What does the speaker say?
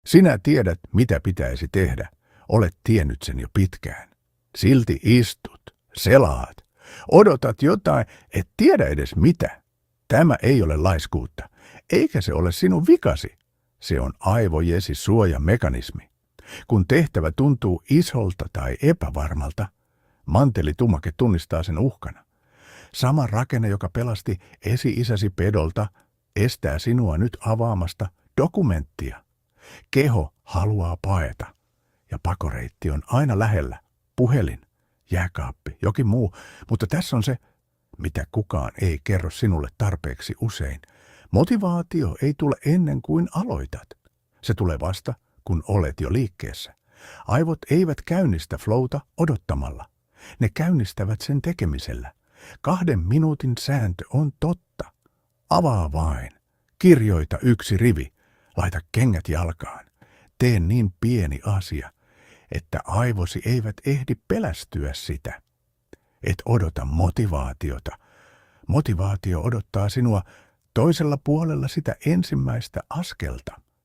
Sinä tiedät, mitä pitäisi tehdä. Olet tiennyt sen jo pitkään. Silti istut, selaat, odotat jotain, et tiedä edes mitä. Tämä ei ole laiskuutta, eikä se ole sinun vikasi. Se on aivojesi suojamekanismi. Kun tehtävä tuntuu isolta tai epävarmalta, mantelitumake tunnistaa sen uhkana. Sama rakenne, joka pelasti esi-isäsi pedolta, estää sinua nyt avaamasta dokumenttia. Keho haluaa paeta, ja pakoreitti on aina lähellä. Puhelin, jääkaappi, jokin muu, mutta tässä on se, mitä kukaan ei kerro sinulle tarpeeksi usein. Motivaatio ei tule ennen kuin aloitat. Se tulee vasta, kun olet jo liikkeessä. Aivot eivät käynnistä flowta odottamalla. Ne käynnistävät sen tekemisellä. 2 minuutin sääntö on totta. Avaa vain. Kirjoita 1 rivi. Laita kengät jalkaan. Tee niin pieni asia, että aivosi eivät ehdi pelästyä sitä. Et odota motivaatiota. Motivaatio odottaa sinua toisella puolella sitä ensimmäistä askelta.